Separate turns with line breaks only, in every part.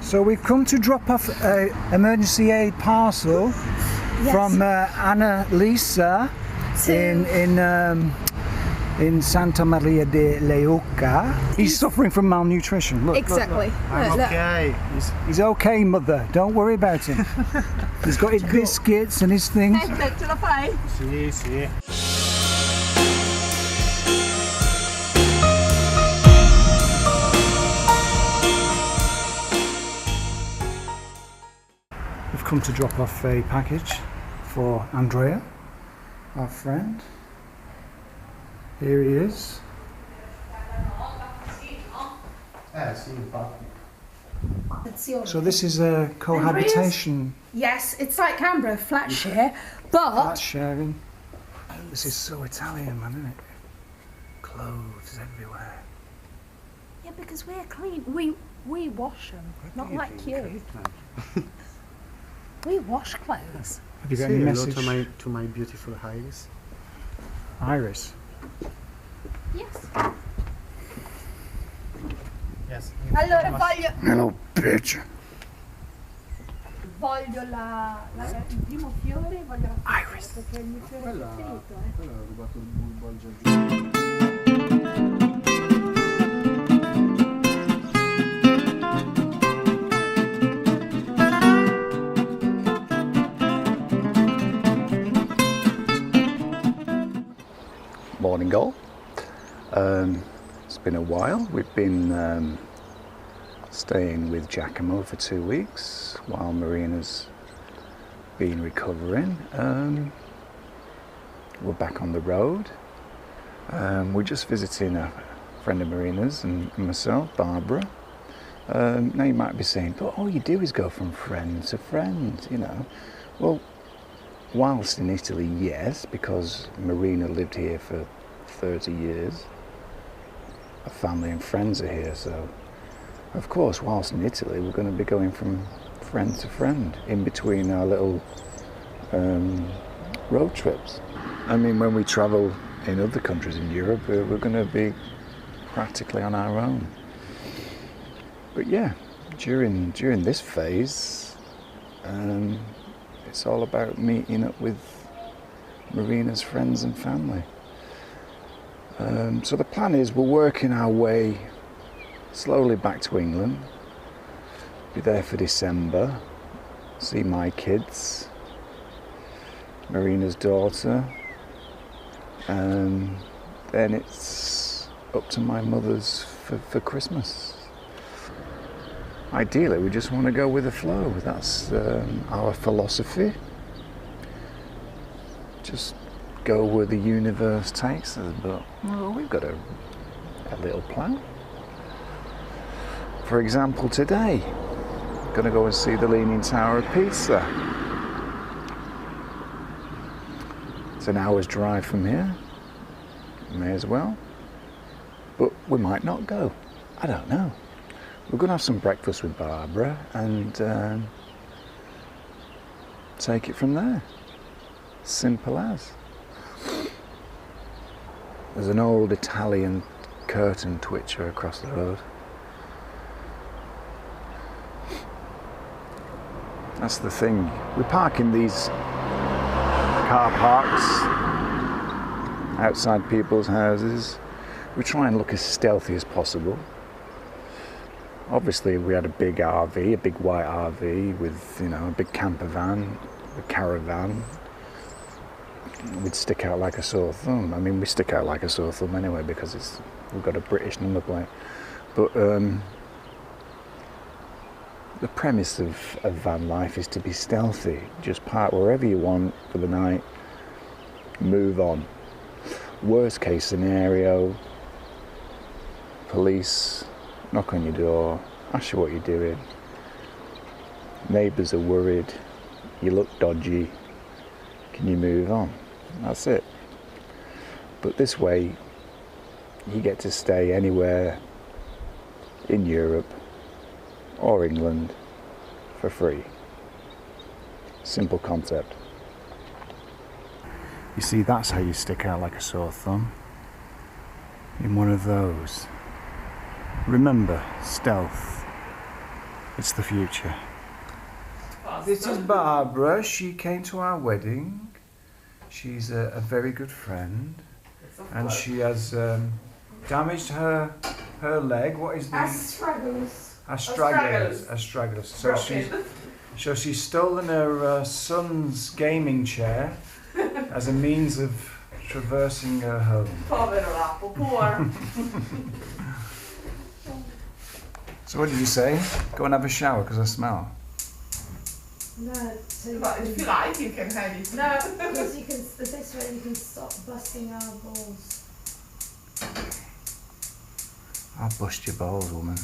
So we've come to drop off an emergency aid parcel from Anna Lisa in Santa Maria de Leuca. He's suffering from malnutrition. Look,
exactly.
Look.
I'm okay.
He's okay, mother. Don't worry about him. He's got his biscuits and his things.
Ce la fai?
Sì, sì.
We've come to drop off a package for Andrea, our friend. Here he is. So this is a cohabitation.
Yes, it's like Canberra, flat share, but...
Flat sharing. This is so Italian, man, isn't it? Clothes everywhere.
Yeah, because we're clean. We wash them, not like you. We wash clothes.
Have you got any message?
To my beautiful Iris.
Iris.
Yes.
Yes.
Allora voglio
Hello, bitch.
il primo fiore, voglio la
Iris.
perché è il mio fiore preferito.
Quello ho rubato il bulbo al giardino.
Morning all. It's been a while. We've been staying with Giacomo for 2 weeks while Marina's been recovering. We're back on the road. We're just visiting a friend of Marina's and myself, Barbara. Now you might be saying, but all you do is go from friend to friend, you know. Well, whilst in Italy, yes, because Marina lived here for 30 years. Her family and friends are here, so of course, whilst in Italy, we're going to be going from friend to friend in between our little road trips. I mean, when we travel in other countries in Europe, we're going to be practically on our own. But yeah, during this phase, it's all about meeting up with Marina's friends and family. So the plan is we're working our way slowly back to England, be there for December, see my kids, Marina's daughter, and then it's up to my mother's for Christmas. Ideally, we just want to go with the flow. That's our philosophy. Just go where the universe takes us, but well, we've got a little plan. For example, today, going to go and see the Leaning Tower of Pisa. It's an hour's drive from here. May as well. But we might not go. I don't know. We're going to have some breakfast with Barbara and take it from there. Simple as. There's an old Italian curtain twitcher across the road. That's the thing. We park in these car parks outside people's houses. We try and look as stealthy as possible. Obviously, we had a big RV, a big white RV with, you know, a big camper van, a caravan. We'd stick out like a sore thumb. I mean, we stick out like a sore thumb anyway because we've got a British number plate. But the premise of van life is to be stealthy. Just park wherever you want for the night, move on. Worst case scenario, police knock on your door, ask you what you're doing. Neighbours are worried, you look dodgy, can you move on? That's it. But this way, you get to stay anywhere in Europe or England for free. Simple concept.
You see, that's how you stick out like a sore thumb. In one of those. Remember, stealth. It's the future. This is Barbara. She came to our wedding. She's a very good friend, and she has damaged her leg. What is the astragalus? So she's stolen her son's gaming chair as a means of traversing her home.
Poor.
So what did you say? Go and have a shower because I smell.
No, so
But if you like, you can have it.
no, because you can. The best way you can stop busting our balls.
I'll bust your balls, woman.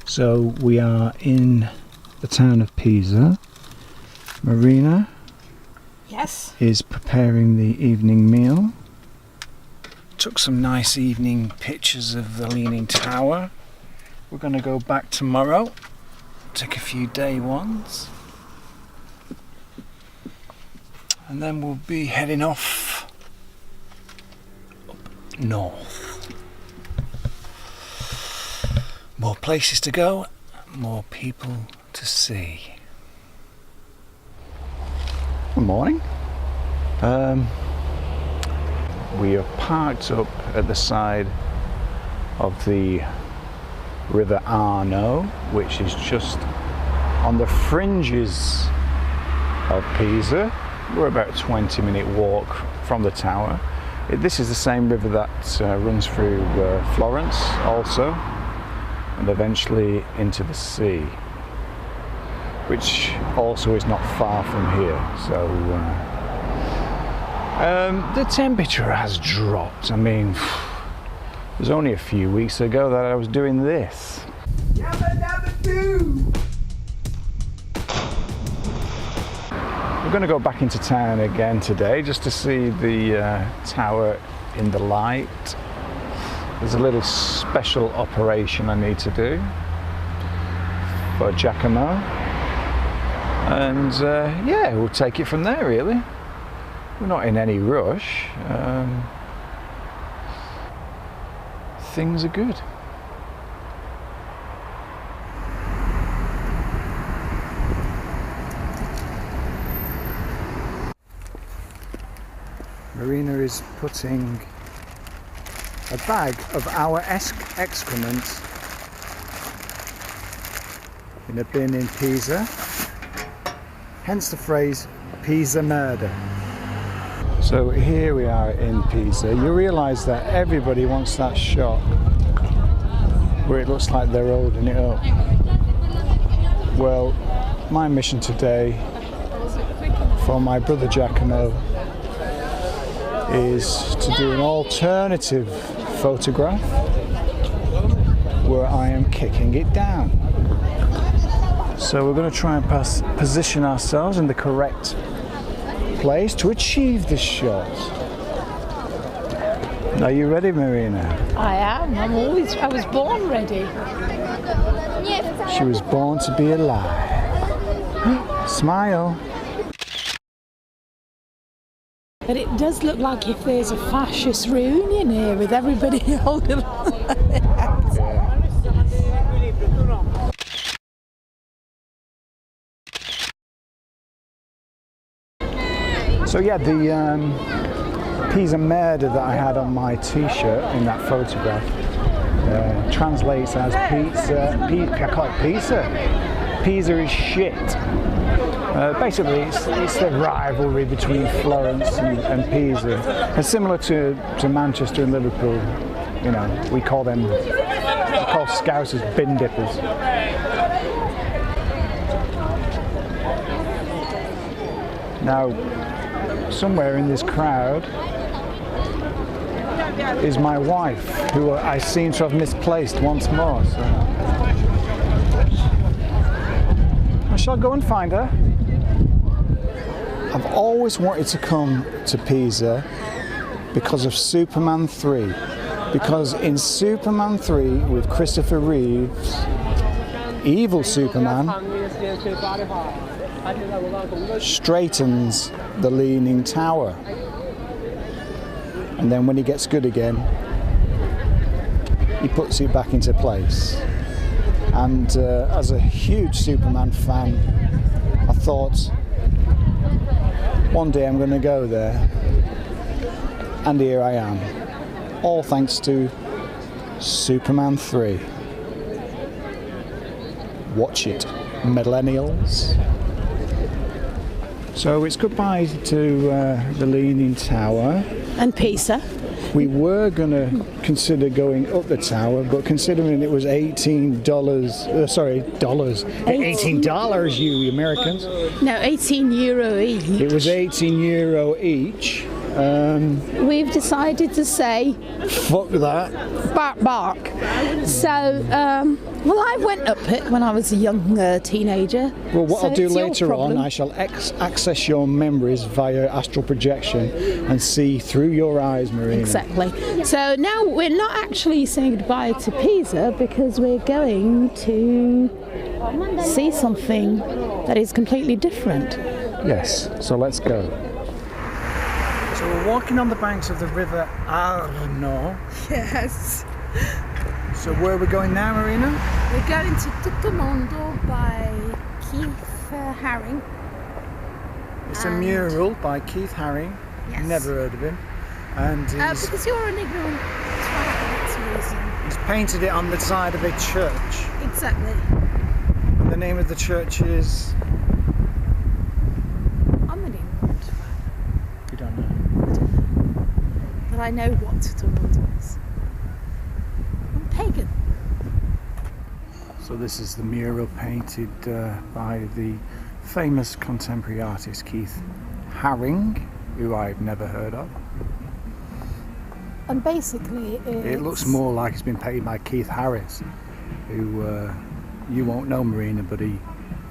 So we are in the town of Pisa. Marina
Yes.
is preparing the evening meal. Took some nice evening pictures of the Leaning Tower. We're going to go back tomorrow, take a few day ones, and then we'll be heading off up north. More places to go, more people to see. Good morning. We are parked up at the side of the River Arno, which is just on the fringes of Pisa. We're about a 20-minute walk from the tower. This is the same river that runs through Florence also, and eventually into the sea, which also is not far from here. So the temperature has dropped. I mean, it was only a few weeks ago that I was doing this. We're going to go back into town again today just to see the tower in the light. There's a little special operation I need to do for Giacomo, and yeah, we'll take it from there really. We're not in any rush. Things are good. Marina is putting a bag of our excrement in a bin in Pisa, hence the phrase Pisa murder. So here we are in Pisa. You realise that everybody wants that shot where it looks like they're holding it up. Well, my mission today for my brother Giacomo is to do an alternative photograph where I am kicking it down. So we're going to try and position ourselves in the correct place to achieve this shot. Are you ready, Marina?
I am. I was born ready.
She was born to be alive. Smile.
But it does look like if there's a fascist reunion here with everybody holding
So yeah, the Pisa murder that I had on my t-shirt in that photograph translates as pizza. I call it Pisa. Pisa is shit. Basically, it's the rivalry between Florence and Pisa. It's similar to Manchester and Liverpool. You know, we call Scousers bin dippers. Now, somewhere in this crowd is my wife, who I seem to have misplaced once more. So I shall go and find her. I've always wanted to come to Pisa because of Superman 3. Because in Superman 3 with Christopher Reeve's evil Superman straightens the Leaning Tower, and then when he gets good again he puts it back into place. And as a huge Superman fan, I thought one day I'm going to go there, and here I am, all thanks to Superman 3. Watch it, millennials. So it's goodbye to the Leaning Tower.
And Pisa.
We were going to consider going up the tower, but considering it was $18, $18, you Americans.
No, €18 each.
It was €18 each.
We've decided to say
Fuck that.
bark bark. So, well, I went up it when I was a young teenager.
Well, what
So
I'll do
it's your
later on,
problem.
I shall access your memories via astral projection and see through your eyes, Marina.
Exactly. So now we're not actually saying goodbye to Pisa because we're going to see something that is completely different.
Yes, so let's go. So we're walking on the banks of the river Arno.
Yes.
So where are we going now, Marina?
We're going to Tutto Mondo by Keith Haring.
It's a mural by Keith Haring.
Yes.
Never heard of him. And
Because you're an ignorant twat, that's the reason.
he's painted it on the side of a church.
Exactly.
And the name of the church is...
I'm an ignorant twat,
You don't know.
but I know what Tutto Mondo is. I'm pagan.
So this is the mural painted by the famous contemporary artist Keith Haring, who I've never heard of.
And basically
It looks more like it's been painted by Keith Harris, who you won't know, Marina, but he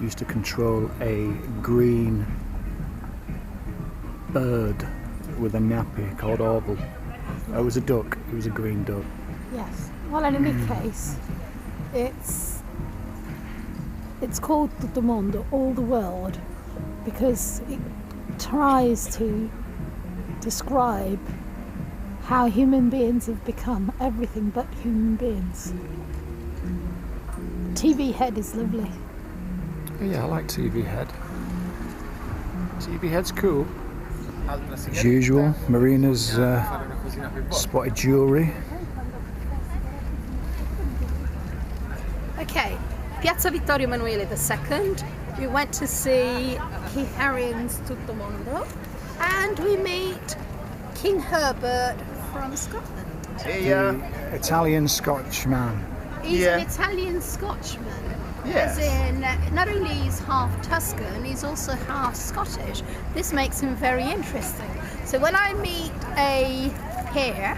used to control a green bird with a nappy called Orville. Oh, it was a duck. It was a green duck.
Yes. Well, in any case, it's called Tutto Mondo, all the world, because it tries to describe how human beings have become everything but human beings. TV Head is lovely.
Yeah, I like TV Head. TV Head's cool. As usual, Marina's spotted jewellery.
Okay, Piazza Vittorio Emanuele II. We went to see Keith Haring's Tutto Mondo, and we meet King Herbert from Scotland.
The Italian Scotchman.
He's an Italian Scotchman. As in, not only he's half Tuscan, he's also half Scottish. This makes him very interesting. So when I meet a peer,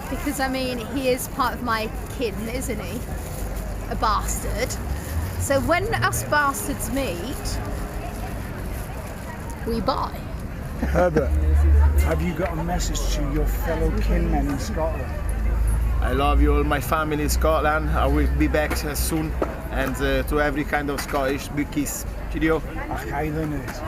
because I mean, he is part of my kin, isn't he? A bastard. So when us bastards meet, we buy.
Herbert, have you got a message to your fellow kinmen in Scotland?
I love you, all my family in Scotland. I will be back soon, and to every kind of Scottish, big kiss. Cheerio.
Ach, hij dan niet.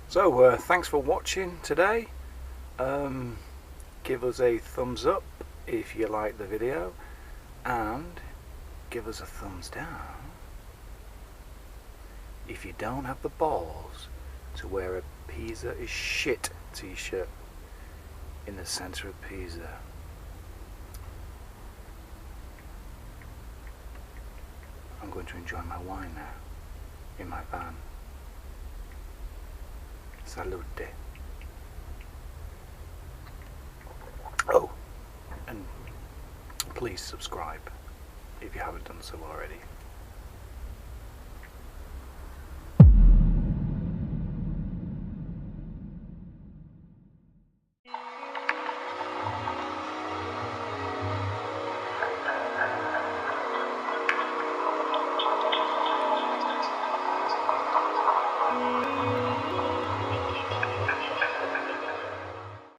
So thanks for watching today. Give us a thumbs up if you like the video, and give us a thumbs down
if you don't have the balls to wear a Pisa is shit t-shirt in the centre of Pisa, I'm going to enjoy my wine now in my van. Salute. Oh, and please subscribe if you haven't done so already.